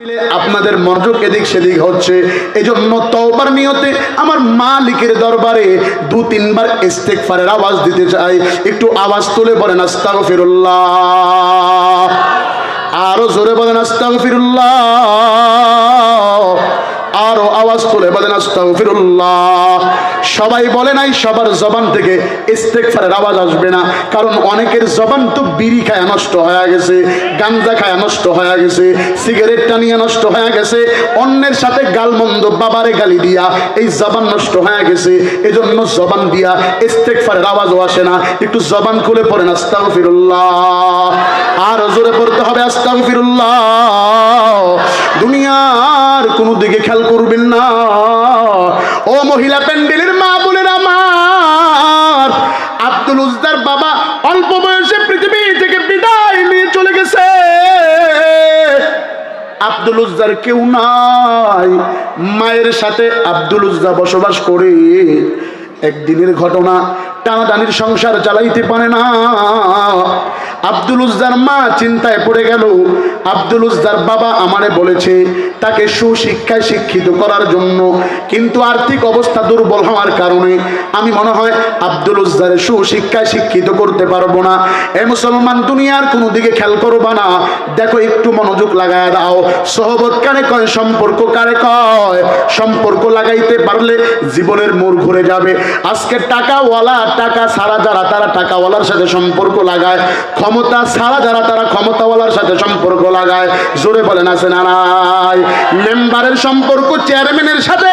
আপনাদের মনোযোগ এদিক সেদিক হচ্ছে, এজন্য তওবার নিয়তে আমার মালিকের দরবারে 2-3 বার ইস্তেগফারের আওয়াজ দিতে চাই। একটু আওয়াজ তুলে বলেন আস্তাগফিরুল্লাহ, আরো জোরে বলেন আস্তাগফিরুল্লাহ, আরো আওয়াজ তুলে বলেন আস্তাগফিরুল্লাহ। সবাই বলে নাই সবার জবান থেকে ইস্তেগফারের আওয়াজ আসবে না, কারণ অনেকের জবান তো বিড়ি খায় নষ্ট হয়ে গেছে, গাঞ্জা খায় নষ্ট হয়ে গেছে, সিগারেট টানিয়ে নষ্ট হয়ে গেছে, অন্যের সাথে গালমন্দ বাবারে গালি দিয়া এই জবান নষ্ট হয়ে গেছে। এজন্য জবান দিয়া ইস্তেগফারের আওয়াজও আসে না। একটু জবান খুলে পড়েন আস্তাগফিরুল্লাহ, আর জোরে পড়তে হবে আস্তাগফিরুল্লাহ। দুনিয়ার কোনো দিকে খেয়াল করবেন না। ও মহিলা প্যান্ডেলের মা বলেন আমার, আব্দুল উজ্জার বাবা অল্প বয়সে পৃথিবী থেকে বিদায় নিয়ে চলে গেছে। আব্দুল উজ্জার কেউ নাই, মায়ের সাথে আব্দুল উজ্জা বসবাস করে। একদিনের ঘটনা, টানাটানির সংসার চালাইতে পারে না। আব্দুল উজ্জার মা চিন্তায় পড়ে গেল। আব্দুল উজ্জার বাবা আমারে বলেছে তাকে সুশিক্ষায় শিক্ষিত করার জন্য, কিন্তু আর্থিক অবস্থা দুর্বল হওয়ার কারণে আমি মনে হয় আব্দুল উজ্জারে সুশিক্ষায় শিক্ষিত করতে পারবো না। এ মুসলমান, দুনিয়ার কোনো দিকে খেয়াল করবা না, দেখো একটু মনোযোগ লাগায় দাও। সোহবত কারে কয়, সম্পর্ক কারে কয়? সম্পর্ক লাগাইতে পারলে জীবনের মোড় ঘুরে যাবে। আজকে টাকাওয়ালা, টাকা ছাড়া যারা তারা টাকাওয়ালার সাথে সম্পর্ক লাগায়, ক্ষমতা ছাড়া যারা তারা ক্ষমতাওয়ালার সাথে সম্পর্ক লাগায়। জোরে বলেন আছে না নাই? মেম্বারের সম্পর্ক চেয়ারম্যানের সাথে,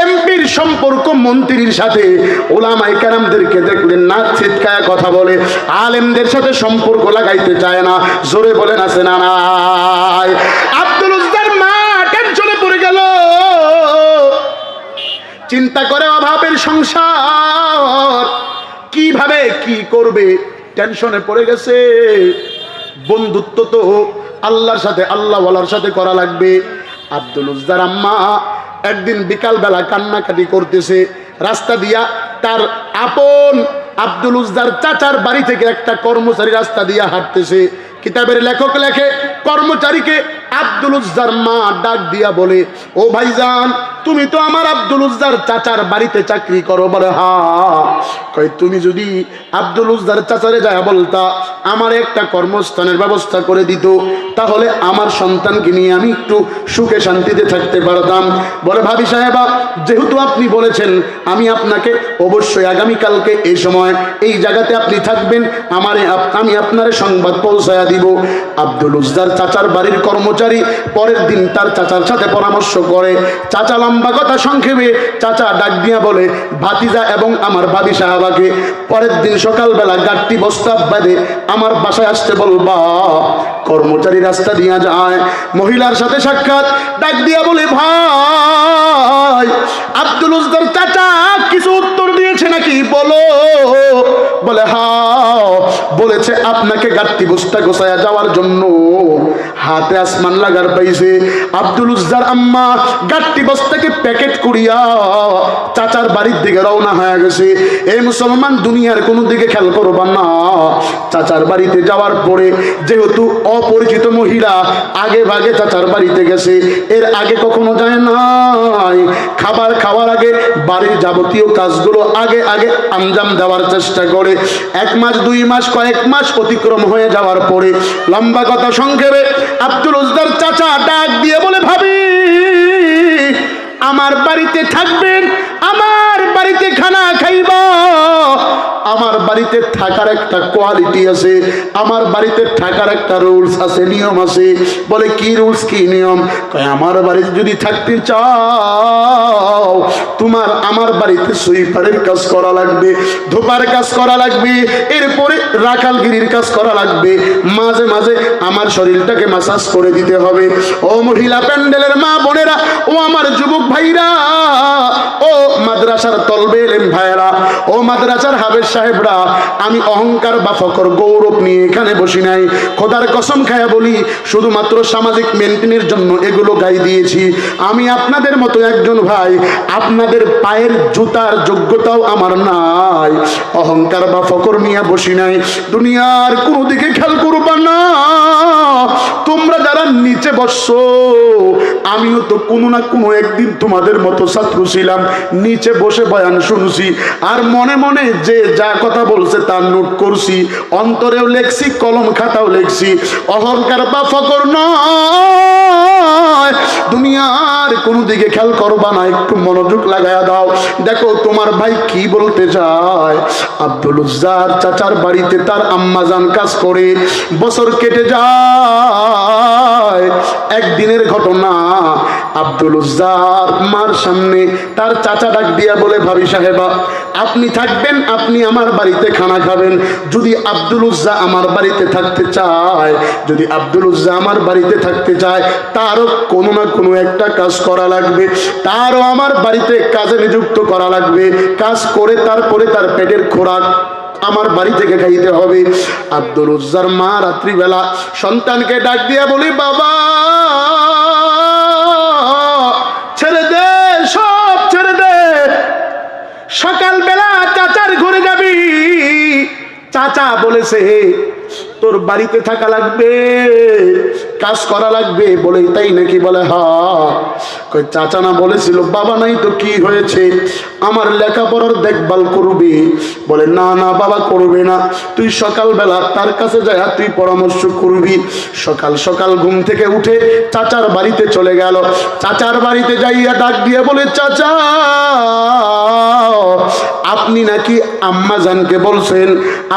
এমপির সম্পর্ক মন্ত্রীর সাথে। ওলামায়ে কেরামদেরকে দেখলেন না চিৎকায় কথা বলে, আলেমদের সাথে সম্পর্ক লাগাইতে চায় না। জোরে বলেন আছে না নাই? আব্দুল উজ্জার মা টেনশনে পড়ে গেল, চিন্তা করে অভাবের সংসার কিভাবে কি করবে, টেনশনে পড়ে গেছে। বন্ধুত্ব তো আল্লাহর সাথে, আল্লাহওয়ালার সাথে করা লাগবে। আব্দুল উজ্জার আম্মা একদিন বিকাল বেলা কান্নাকাটি করতেছে। রাস্তা দিয়া তার আপন আব্দুল উজ্জার চাচার বাড়ি থেকে একটা কর্মচারী রাস্তা দিয়া হাঁটতেছে। কিতাবের লেখক লেখে, কর্মচারীকে আব্দুল উজ্জার মা ডাক দিয়া বলে, ও ভাইজান, তুমি তো আমার আব্দুল উজ্জার চাচার বাড়িতে চাকরি করো? বলে হ্যাঁ। কই, তুমি যদি আব্দুল উজ্জার চাচারে যায় বলতা আমার একটা কর্মস্থানের ব্যবস্থা করে দিত, তাহলে আমার সন্তানকে নিয়ে আমি একটু সুখে শান্তিতে থাকতে পারতাম। বলে ভাবি সাহেবা, যেহেতু আপনি বলেছেন, আমি আপনাকে অবশ্যই আগামীকালকে এই সময় এই জায়গাতে আপনি থাকবেন, আমি আপনার সংবাদ পৌঁছায়া দিব। আব্দুল উজ্জার চাচার বাড়ির কর্মচারী পরের দিন তার চাচার সাথে পরামর্শ করে। চাচা লম্বা কথা সংক্ষেপে চাচা ডাক দিয়া বলে, ভাতিজা এবং আমার ভাবি সাহেবাকে পরের দিন সকালবেলা গাড়ি বস্তা বাঁধে আমার বাসায় আসতে বলবা। কর্মচারী রাস্তা দিয়া যায়, মহিলার সাথে সাক্ষাৎ, ডাক দিয়া বলে, ভাই, আব্দুল উজ্জার চাচা কিছু উত্তর দিয়েছে নাকি বলো? বলে হ্যাঁ, বলেছে আপনাকে গাড়ি বস্তা গোছায়া যাওয়ার জন্য। হাতে আসমান লাগার পাইছে। আব্দুল উজ্জার আম্মা গাড়ি বস্তাকে প্যাকেট করিয়া চাচার বাড়ির দিকে রওনা হয়ে গেছে। এই মুসলমান, দুনিয়ার কোনো দিকে খেয়াল করবা না। চাচার বাড়িতে যাওয়ার পরে যেহেতু অপরিচিত মহিলা আগে ভাগে চাচার বাড়িতে গেছে, এর আগে কখনো যায় নাই, খাবার খাওয়ার আগে বাড়ির যাবতীয় কাজগুলো আগে আগে আঞ্জাম দেওয়ার চেষ্টা করে। 1 মাস 2 মাস কয়েক মাস অতিক্রম হয়ে যাওয়ার পরে, লম্বা কথা সংক্ষেপে, আব্দুল উজ্জার চাচা ডাক দিয়ে বলে, ভাবি, আমার বাড়িতে থাকবেন, আমার বাড়িতে খানা খাইবা। আমার বাড়িতে থাকার একটা কোয়ালিটি আছে, আমার বাড়িতে থাকার একটা রুলস আছে, নিয়ম আছে। বলে কি রুলস, কি নিয়ম? কয়, আমার বাড়িতে যদি থাকতে চাও, তোমার আমার বাড়িতে সুইপারের কাজ করা লাগবে, ধোপার কাজ করা লাগবে, এরপরে রাখালগিরির কাজ করা লাগবে, মাঝে মাঝে আমার শরীরটাকে মাসাজ করে দিতে হবে। ও মহিলা প্যান্ডেলের মা বোনেরা, ও আমার যুবক ভাইরা, ও মাদ্রাসার তলবে এলেম ভাইরা, ও মাদ্রাসার হাবেজ সাহেবরা, আমি অহংকার বা ফকর গৌরব নিয়ে এখানে বসি নাই। খোদার কসম খায়া বলি, শুধুমাত্র সামাজিক মেনটেনের জন্য এগুলো গাই দিয়েছি। আমি আপনাদের মতো একজন ভাই, আপনাদের পায়ের জুতার যোগ্যতাও আমার নাই। অহংকার বা ফকর নিয়ে বসি নাই। দুনিয়ার কোনো দিকে খেয়াল করবা না। তোমরা তোমরা যারা নিচে বসছো, আমিও তো কোনো না কোনো একদিন তোমাদের মতো ছাত্র ছিলাম, নিচে বসে বয়ান শুনছি, আর মনে মনে যে যা কথা বলছে তা নোট করছি, অন্তরেও লেখছি, কলম খাতাও লেখছি। অহংকার বা ফকর নয়, দুনিয়ার কোনো দিকে খেয়াল করবা না, একটু মনোযোগ লাগায়া দাও। দেখো তোমার ভাই কি বলতে চায়। আব্দুল উজ্জার চাচার বাড়িতে তার আম্মাজান কাজ করে, বছর কেটে যায়। একদিনের ঘটনা, আব্দুল উজ্জার মার সামনে তার চাচা ডাক দিয়া বলে, ভাবি সাহেবা আপনি থাকবেন, আপনি আমার বাড়িতে খানা খাবেন। যদি আব্দুল উজ্জা আমার বাড়িতে থাকতে চায়, যদি আব্দুল উজ্জা আমার বাড়িতে থাকতে চায়, তারও কোনো না কোনো একটা কাজ করা লাগবে, তারও আমার বাড়িতে কাজে নিযুক্ত করা লাগবে। কাজ করে তারপরে তার পেটের খোরাক আমার বাড়ি থেকে খাইতে হবে। আব্দুল উজ্জার মা রাত্রিবেলা সন্তানকে ডাক দিয়া বলি, বাবা ছেড়ে দে, সব ছেড়ে দে, সকালবেলা চাচার ঘরে যাবি। চাচা বলেছে তোর বাড়িতে থাকা লাগবে, কাজ করা লাগবে। বলে তাই নাকি? বলে হ্যাঁ। কই চাচা না বলেছিল বাবা নাই তো কি হয়েছে, আমার লেখাপড়ার দেখভাল করবি? বলে না না বাবা করবে না, তুই সকালবেলা তার কাছে যায় তুই পরামর্শ করবি। সকাল সকাল ঘুম থেকে উঠে চাচার বাড়িতে চলে গেল। চাচার বাড়িতে যাইয়া ডাক দিয়ে বলে, চাচা আপনি নাকি আম্মা জানকে বলছেন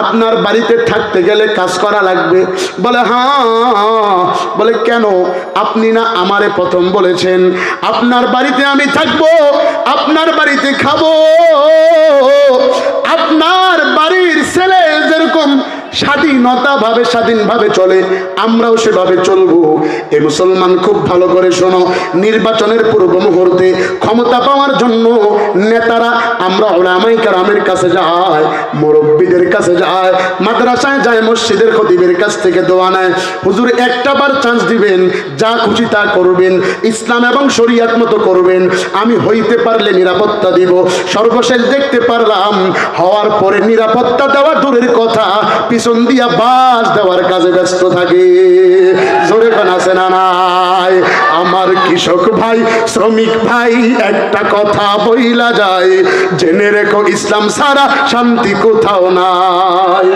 আপনার বাড়িতে থাকতে গেলে কাজ করা লাগবে? বলে হ্যাঁ। বলে কেন? আপনি না আমারে প্রথম বলেছেন আপনার বাড়িতে আমি থাকবো, আপনার বাড়িতে খাবো, আপনার বাড়ির ছেলে যেরকম স্বাধীনভাবে চলে আমরাও সেভাবে চলবো। এ মুসলমান খুব ভালো করে শোনো, নির্বাচনের পূর্ব মুহূর্তে ক্ষমতা পাওয়ার জন্য নেতারা আমরা উলামায়ে কেরামের কাছে যায়, মুরব্বীদের কাছে যায়, মাদ্রাসায় যায়, মসজিদের খতিবের কাছ থেকে দোয়া নেয়, হুজুর একটা বার চান্স দিবেন, যা খুশি তা করবেন, ইসলাম এবং শরীয়ত মতো করবেন, আমি হইতে পারলে নিরাপত্তা দিব। সর্বশেষ দেখতে পারলাম হওয়ার পরে নিরাপত্তা দেওয়া দূরের কথা, পিছন দিয়া বাস দেওয়ার কাজে ব্যস্ত থাকে। জোরে কোন আছে না নাই? আমার কৃষক ভাই, শ্রমিক ভাই, একটা কথা বইলা যায়, জেনে রেখো ইসলাম ছাড়া শান্তি কোথাও নাই।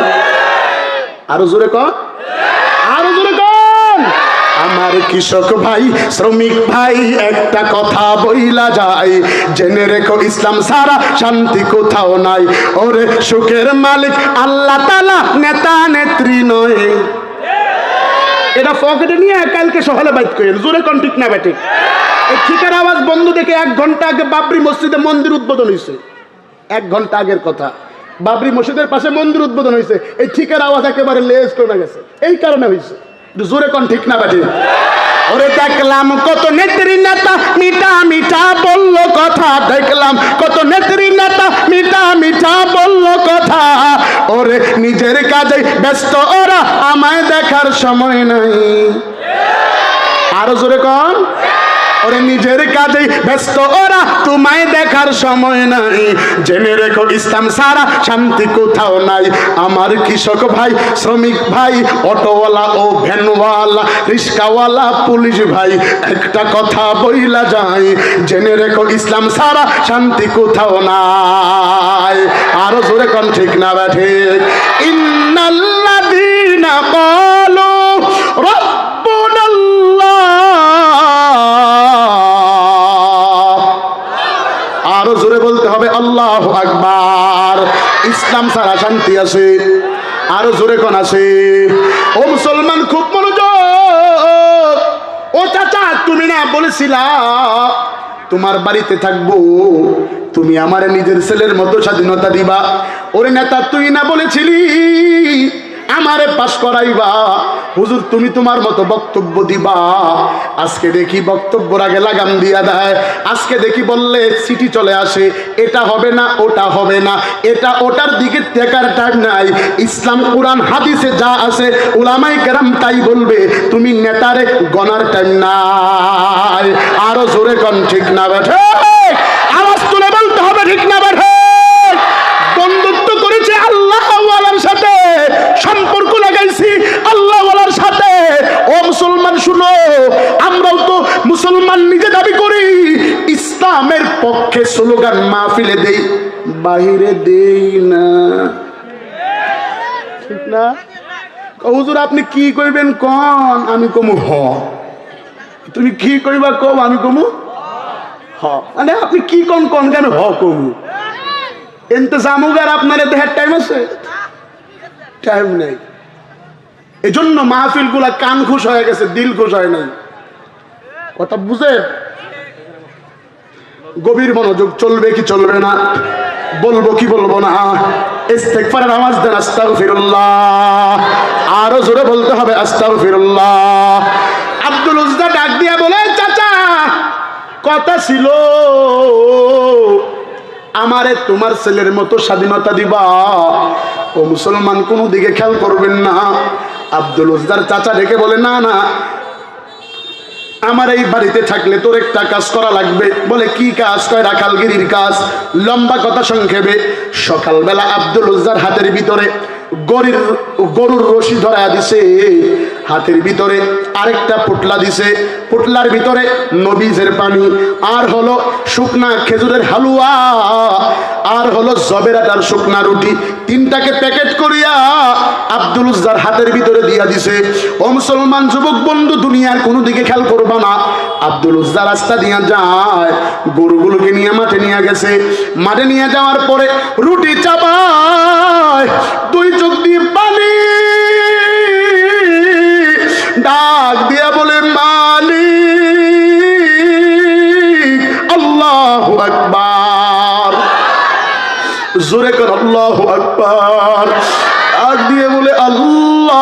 আরো জোরে কর, আরো জোরে কর। আমার কৃষক ভাই, শ্রমিক ভাই, একটা কথা বইলা যায়, জেনে রেখো ইসলাম ছাড়া শান্তি কোথাও নাই। ওরে সুখের মালিক আল্লাহ তাআলা, নেতা নেত্রী নয়। এটা পকেটে নিয়ে কালকে সকালে বাইট করেন, জোরে কোন ঠিক না বেঠিক? এই ঠিকার আওয়াজ বন্ধ দেখে 1 ঘন্টা আগে বাবরি মসজিদে মন্দির উদ্বোধন হয়েছে। 1 ঘন্টা আগের কথা, বাবরি মসজিদের পাশে মন্দির উদ্বোধন হয়েছে। এই ঠিকার আওয়াজ একেবারে লেজ করে গেছে, এই কারণে হয়েছে। জোরে কোন ঠিক না বেঠিক? ওরে দেখলাম কত নেত্রী নেতা মিঠা মিঠা বললো কথা, দেখলাম কত নেত্রী নেতা মিঠা মিঠা বললো কথা, ওরে নিজের কাজে ব্যস্ত ওরা, আমায় দেখার সময় নাই। আরো জোরে কন। ওরে নিজের কাজে ব্যস্ত ওরা, তোমায় দেখার সময় নাই। জেনে রেখো ইসলাম ছাড়া শান্তি কোথাও নাই। আমার কৃষক ভাই, শ্রমিক ভাই, অটোওয়ালা ও ভ্যানওয়ালা, রিস্কাওয়ালা, পুলিশ ভাই, একটা কথা বইলা যায়, জেনে রেখো ইসলাম ছাড়া শান্তি কোথাও নাই। আরো জোরে কোন ঠিক না ঠিক? ইন্নাল্লাযীনা ক্বালু রাব্বুনাল্লাহ, আরো জোরে বলতে হবে আল্লাহু আকবার। ইসলাম ছাড়া শান্তি আছে? আরো জোরে কোন আছে? ও মুসলমান খুব মনোযোগ। ও চাচা তুমি না বলেছিলা তোমার বাড়িতে থাকবো, তুমি আমার নিজের ছেলের মতো স্বাধীনতা দিবা। ওরে নেতা তুই না বলেছিলি আমারে পাস করাইবা? হুজুর তুমি তোমার মতো বক্তব্য দিবা। আজকে দেখি বক্তব্যের আগে লাগাম দিয়া দেয়। আজকে দেখি বললে সিটি চলে আসে, এটা হবে না, ওটা হবে না, এটা ওটার দিকে দেখার টাইম নাই। ইসলাম কোরআন হাদিসে যা আছে উলামায়ে কেরাম তাই বলবে, তুমি নেতারে গনার টাইম নাই। আরো জোরে কোন ঠিক না বেঠে? আওয়াজ তুলে বলতে হবে ঠিক না বেঠে? বন্ধুত্ব করেছে আল্লাহ ওয়ালার সাথে, সম্পর্ক লাগাইছি আল্লাহ ওয়ালার সাথে। ও মুসলমান শুনো। মুসলমান নিজে দাবি করি ইসলামের পক্ষে স্লোগান মাহফিলে দেই, বাহিরে দেই না, ঠিক না? হুজুর আপনি কি কইবেন কোন? আমি কমু হ। তুমি কি কইবা কম? আমি কমু হ। মানে আপনি কি কোন কোন কেন হ কমু? ইন্তজামুগার আপনার দেহের টাইম আছে? টাইম নেই। এজন্য মাহফিল গুলা কান খুশ হয়ে গেছে, দিল খুশ হয় নাই। কথা বুঝে? গভীর মনোযোগ। চলবে কি চলবে না? বলবো কি বলবো না? ইস্তেগফারের আওয়াজ দেন, আস্তাগফিরুল্লাহ। আরো জোরে বলতে হবে আস্তাগফিরুল্লাহ। আব্দুল উজ্জা ডাক দিয়া বলে, চাচা কথা ছিল আমারে তোমার ছেলের মতো স্বাধীনতা দিবা। ও মুসলমান কোনো দিকে খেয়াল করবেন না। আব্দুল উজ্জার চাচা ডেকে বলে, না না, আমার এই বাড়িতে থাকলে তোর একটা কাজ করা লাগবে। বলে কি কাজ? কয় রাখালগিরির কাজ। লম্বা কথা সংক্ষেপে, সকালবেলা আব্দুল উজ্জার হাতের ভিতরে গরুর রশি ধরা দিছে, হাতের ভিতরে আরেকটা পুটলা দিছে, পুটলার ভিতরে নবীজের পানি, আর হলো শুকনা খেজুরের হালুয়া, আর হলো জবেরাটার শুকনা রুটি। তিনটাকে প্যাকেট করিয়া আব্দুল উজ্জার হাতের ভিতরে দিয়া দিছে। ও মুসলমান যুবক বন্ধু, দুনিয়ার কোনো দিকে খেয়াল করবা না। আব্দুল উজ্জা রাস্তা দিয়া যায়, গরুগুলোকে নিয়ে মাঠে নিয়ে গেছে। মাঠে নিয়ে যাওয়ার পরে রুটি চাপায়, দুই চোখ দিয়ে পানি, ডাক দিয়া বলে, মালিক। আল্লাহু আকবার। জোরে কর আল্লাহু আকবার। ডাক দিয়ে বলে, আল্লাহ,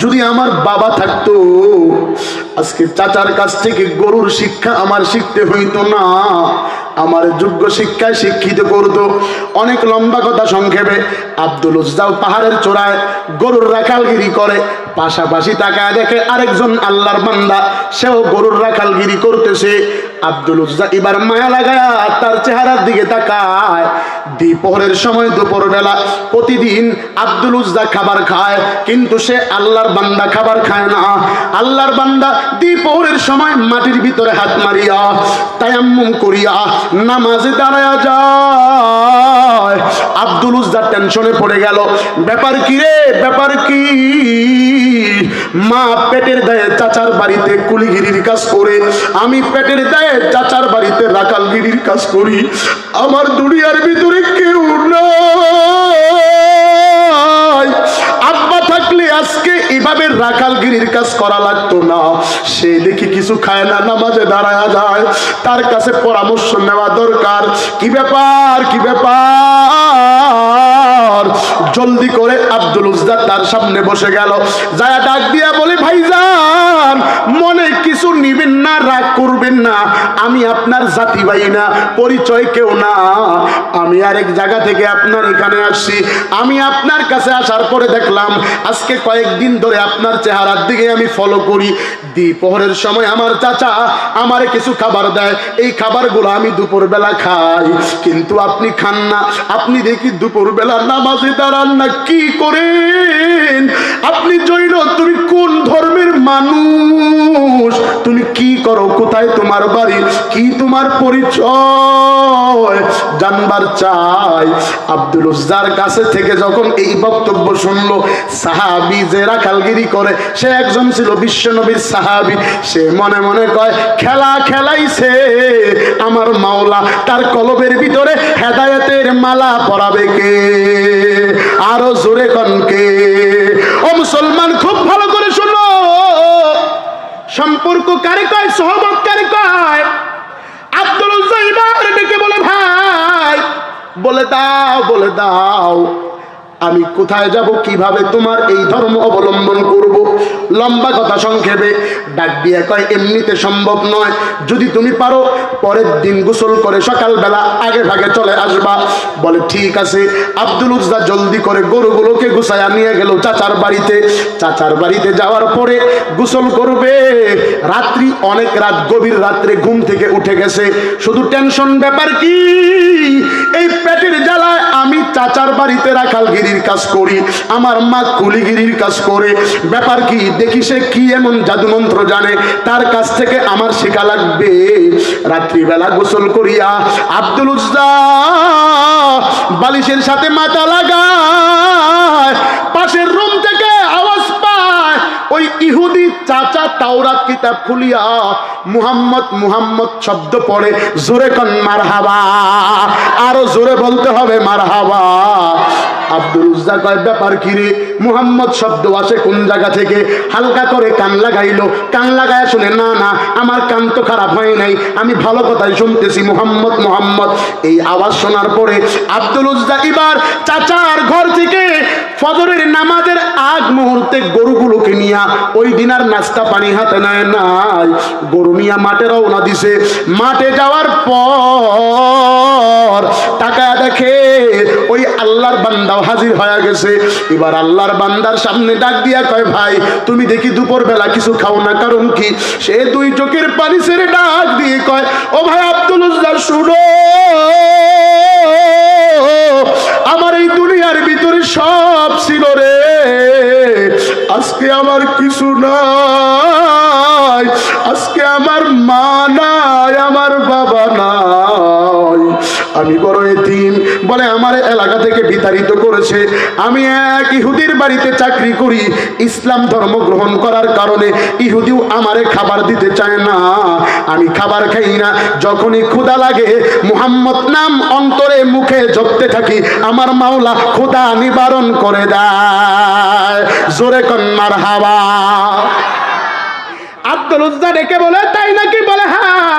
যদি আমার বাবা থাকতো আজকে চাচার কাছ থেকে গরুর শিক্ষা আমার শিখতে হইতো না, আমার যোগ্য শিক্ষায় শিক্ষিত করতো। অনেক লম্বা কথা সংক্ষেপে, আব্দুল উজ্জাও পাহাড়ের চূড়ায় গরুর রাখালগিরি করে, পাশাপাশি তাকায় দেখে আরেকজন আল্লাহর বান্দা, সেও গরুর রাখালগিরি করতেছে। আব্দুল উজ্জা এবার মায়া লাগায় তার চেহারার দিকে তাকায়। দ্বিপহরের সময়, দুপুর বেলা প্রতিদিন আব্দুল উজ্জা খাবার খায়, কিন্তু সে আল্লাহর বান্দা খাবার খায় না। আল্লাহর বান্দা দ্বিপহরের সময় মাটির ভিতরে হাত মারিয়া তায়াম্মুম করিয়া নামাজে দাঁড়ায়া যায়। আব্দুল উজ্জা টেনশনে পড়ে গেল, ব্যাপার কি রে, ব্যাপার কি? মা পেটের দায়ে চাচার বাড়িতে কুলিগিরির কাজ করে, আমি পেটের দায়ে চাচার বাড়িতে রাখালগিরির কাজ করি, আমার দুনিয়ার ভিতরে কেউ নাই। আব্বা থাকলে আজকে এভাবে রাখালগিরির কাজ করা লাগতো না। সে দেখি কিছু খায় না, নামাজে দাঁড়ায়া যায়, তার কাছে পরামর্শ নেওয়া দরকার। কি ব্যাপার, কি ব্যাপার? জলদি করে আব্দুল উজ্জা তার সামনে বসে গেল, যায় ডাক দিয়া বলে, ভাইজান মনে কিছু নিবেন না, রাগ করবেন না, আমি আপনার জাতি ভাই না, পরিচয় কেউ না, আমি আরেক জায়গা থেকে আপনার এখানে আসছি। আমি আপনার কাছে আসার পরে দেখলাম আজকে কয়েকদিন ধরে আপনার চেহারার দিকে আমি ফলো করি। দ্বিপহরের সময় আমার চাচা আমারে কিছু খাবার দেয়, এই খাবারগুলো আমি দুপুরবেলা খাই, কিন্তু আপনি খান না। আপনি দেখি দুপুরবেলা নামাজে দাঁড়ান না, কি করেন আপনি? জৈন, তুমি কোন ধর্মের মানুষ? তুমি কি করো? কোথায় তোমার বাড়ি? কি তোমার পরিচয়? জানবার চাই। আব্দুল উজ্জার কাছে থেকে যখন এই বক্তব্য শুনলো, সাহাবী যে রাখালগিরি করে সে একজন ছিল বিশ্বনবীর সাহাবী, সে মনে মনে কয়, খেলা খেলাইছে আমার মাওলা, তার কলবের ভিতরে হেদায়েতের মালা পরাবে কে? আরো জোরে কনকে। ও মুসলমান, খুব ভালো করে শোনো, সম্পর্ক কারে কয়? সহবত কারে কয়? আব্দুল উজ্জা এবার ডেকে বলে, ভাই বলে দাও, বলে দাও আমি কোথায় যাব, কিভাবে তোমার এই ধর্ম অবলম্বন করব? লম্বা কথা সংক্ষেপে ডাক দিয়ে কয়, এমনিতে সম্ভব নয়, যদি তুমি পারো পরের দিন গোসল করে সকালবেলা আগে ভাগে চলে আসবা। বলে ঠিক আছে। আব্দুল উজ্জা জলদি করে গরুগুলোকে গুছায়া নিয়ে গেল চাচার বাড়িতে। চাচার বাড়িতে যাওয়ার পরে গোসল করবে, রাত্রি অনেক রাত, গভীর রাত্রে ঘুম থেকে উঠে গেছে, শুধু টেনশন। ব্যাপার কি? এই পেটের জ্বালায় আমি চাচার বাড়িতে রাখালগিরির কাজ করি, আমার মা কুলিগিরির কাজ করে। ব্যাপার কি? দেখি সে কি এমন জাদু মন্ত্র জানে, তার কাছ থেকে আমার শেখা লাগবে। রাত্রিবেলা গোসল করিয়া আব্দুল উজ্জা বালিশের সাথে মাথা লাগায়, পাশের রুম থেকে আওয়াজ পায় ওই ইহুদি চাচা তাওরাত কিতাব খুলিয়া মুহাম্মদ মুহাম্মদ শব্দ পড়ে। জোরে কোন মারহাবা, আরো জোরে বলতে হবে মারহাবা। আব্দুল উজ্জা কয় ব্যাপার কি রে, মুহাম্মদ শব্দ আসে কোন জায়গা থেকে? হালকা করে কান লাগাইলো, কান লাগায় শুনে না না আমার কান তো খারাপ হয় নাই, আমি ভালো কথাই শুনতেছি, মুহাম্মদ মুহাম্মদ। এই আওয়াজ শোনার পরে আব্দুল উজ্জা এবার চাচার ঘর থেকে ফজরের নামাজের আগ মুহূর্তে গরুগুলোকে নিয়া, ওই দিন আর নাস্তা পানি হাতে নেয় নাই, গরু নিয়া মাঠে রওনা দিছে। মাঠে যাওয়ার পর তাকায়া দেখে ওই আল্লাহর বান্দাও হাজির হয়ে গেছে। এবার আল্লাহর বান্দার সামনে ডাক দিয়া কয় ভাই তুমি দেখি দুপুর বেলা কিছু খাও না, কারণ কি? সে দুই চোখের পানি ছেড়ে ডাক দিয়ে কয় ও ভাই আব্দুল উজ্জা শুনো, আমার এই দুনিয়ার ভিতরে সব ছিল রে, আজকে আমার কিছু নাই, আজকে আমার মা নাই, আমার বাবা নাই, আমি বড় এতিম। বলে আমার এলাকা থেকে বিতাড়িত করেছে, আমি এক ইহুদির বাড়িতে চাকরি করি, ইসলাম ধর্ম গ্রহণ করার কারণে ইহুদিও আমারে খাবার দিতে চায় না, আমি খাবার খাই না, যখনই ক্ষুধা লাগে মুহাম্মদ নাম অন্তরে মুখে জপতে থাকি, আমার মাওলা ক্ষুধা নিবারণ করে দেয়। জোরে কোন মারহাবা। আব্দুল উজ্জা ডেকে বলে তাই নাকি? বলে হ্যাঁ।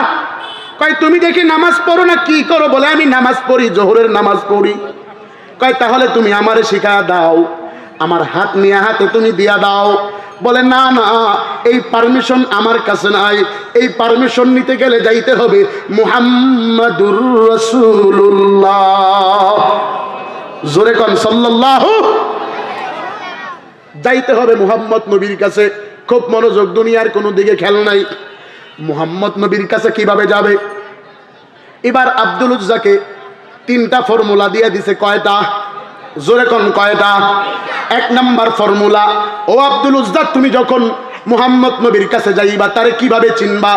কয় তুমি দেখি নামাজ পড়ো না, কি করো? বলে আমি নামাজ পড়ি, জোহরের নামাজ পড়ি। কয় তাহলে তুমি আমারে শিখা দাও, আমার হাত নিয়ে হাতে তুমি দিয়া দাও। বলে না না, এই পারমিশন আমার কাছে নাই, এই পারমিশন নিতে গেলে যাইতে হবে মুহাম্মাদুর রাসূলুল্লাহ। জোরে কোন সাল্লাল্লাহু, যাইতে হবে মুহাম্মদ নবীর কাছে। খুব মনোযোগ, দুনিয়ার কোনো দিকে খেয়াল নাই। মুহাম্মদ নবীর কাছে কিভাবে যাবে? এবার আব্দুল উজ্জাকে তিনটা ফর্মুলা দিয়ে দিছে। কয়টা? জোরে কোন কয়টা? এক নাম্বার ফর্মুলা, ও আব্দুল উজ্জা তুমি যখন মুহাম্মদ নবীর কাছে যাইবা তারে কিভাবে চিনবা?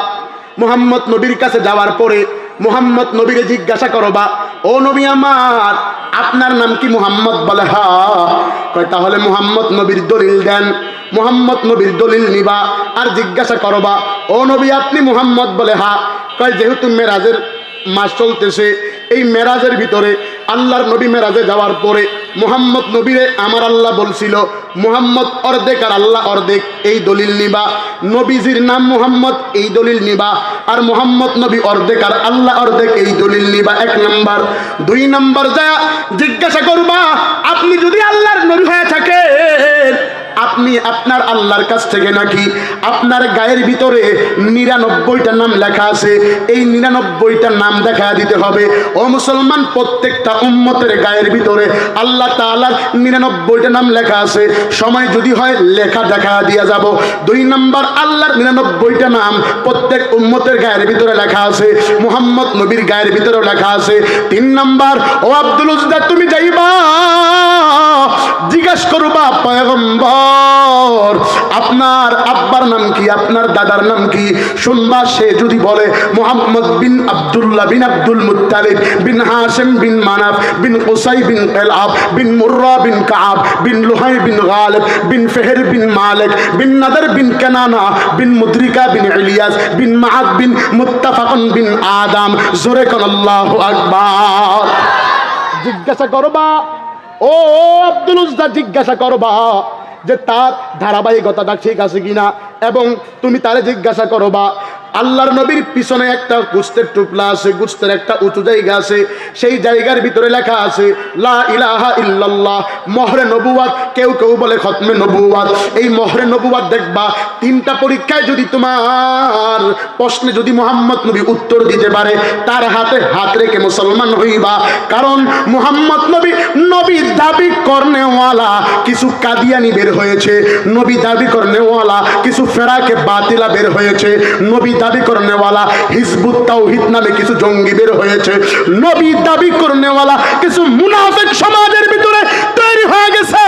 মুহাম্মদ নবীর কাছে যাওয়ার পরে মুহাম্মদ নবীরে জিজ্ঞাসা করবা ও নবী আমার আপনার নাম কি মুহাম্মদ? বলে হ্যাঁ। কয় তাহলে মুহাম্মদ নবীর দলিল দেন। মুহাম্মদ নবীর দলিল নিবা আর জিজ্ঞাসা করবা ও নবী আপনি মুহাম্মদ? বলে হ্যাঁ। কয় যেহেতু মেরাজের মাস চলতেছে, এই মেরাজের ভিতরে আল্লাহর নবী মেরাজে যাওয়ার পরে মুহাম্মদ নবীরে আমার আল্লাহ বলছিল মুহাম্মদ অর্ধেক আর আল্লাহ অর্ধেক, এই দলিল নিবা। নবীজির নাম মুহাম্মদ, এই দলিল নিবা। আর মুহাম্মদ নবী অর্ধেক আর আল্লাহ অর্ধেক, এই দলিল নিবা। এক নাম্বার। দুই নাম্বার যা জিজ্ঞাসা করবা আপনি যদি আল্লাহর নবী হয়ে থাকেন, আপনি আপনার আল্লাহর কাছ থেকে নাকি আপনার গায়ের ভিতরে 99টা নাম লেখা আছে, এই 99টা নাম দেখা দিতে হবে। ও মুসলমান, প্রত্যেকটা উম্মতের গায়ের ভিতরে আল্লাহ তাআলার 99টা নাম লেখা আছে। সময় যদি হয় লেখা দেখা দিয়া যাব। দুই নাম্বার, আল্লাহর 99টা নাম প্রত্যেক উম্মতের গায়ের ভিতরে লেখা আছে, মুহাম্মদ নবীর গায়ের ভিতরেও লেখা আছে। তিন নাম্বার, ও আব্দুল উজ্জা তুমি যাইবা জিজ্ঞাসা করবা পয়গম্বর আপনার আব্বার নাম কি, আপনার দাদার নাম কি? শুনবা সে যদি বলে মুহাম্মদ বিন আব্দুল্লাহ বিন আব্দুল মুত্তালিব বিন হাশিম বিন মানাফ বিন কুসাই বিন কিলাব বিন মুররা বিন কাব বিন লুহাই বিন গালিব বিন ফিহর বিন মালিক বিন নাদর বিন কানানা বিন মুদরিকা বিন ইলিয়াস বিন মাআদ বিন মুত্তাফাকুন বিন আদম। জোরে কোন আল্লাহু আকবার। জিজ্ঞাসা করবা ও আব্দুল উজ্জা, জিজ্ঞাসা করবা যে তার ধারাবাহিকতাটা ঠিক আছে কিনা, এবং তুমি তারে জিজ্ঞাসা করবা আল্লাহর নবীর পিছনে একটা গুস্তের টুকলা আছে, গুস্তের একটা উঁচু জায়গা আছে, সেই জায়গার ভিতরে লেখা আছে লা ইলাহা ইল্লাল্লাহ, মোহরে নবুয়াত। কেউ কেউ বলে খতমে নবুয়াত। এই মোহরে নবুয়াত দেখবা তিনটা পরীক্ষায় যদি তোমার প্রশ্নে যদি মুহাম্মদ নবী উত্তর দিতে পারে তার হাতে হাত রেখে মুসলমান হইবা। কারণ মুহাম্মদ নবী নবী দাবি করনেওয়ালা কিছু কাদিয়ানি বের হয়েছে, নবী দাবি করনেওয়ালা কিছু ফেরাকে বাতিলা বের হয়েছে, নবী দাবি করনেওয়ালা হিজবুত তাওহীদ নামে কিছু জঙ্গি বের হয়েছে, নবী দাবি করনেওয়ালা কিছু মুনাফিক সমাজের ভিতরে তৈরি হয়ে গেছে।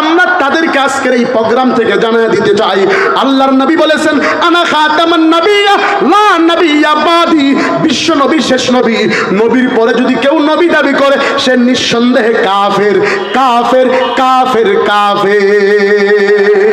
আমরা তাদেরকে আপনাকে আজকের এই প্রোগ্রাম থেকে জানিয়ে দিতে চাই, আল্লাহর নবী বলেছেন আনা খাতামান নাবিয়্যা লা নাবিয়্যা বাদি, বিশ্ব নবী শেষ নবী, নবীর পরে যদি কেউ নবী দাবি করে সে নিঃসন্দেহে কাফের কাফের কাফের কাফের।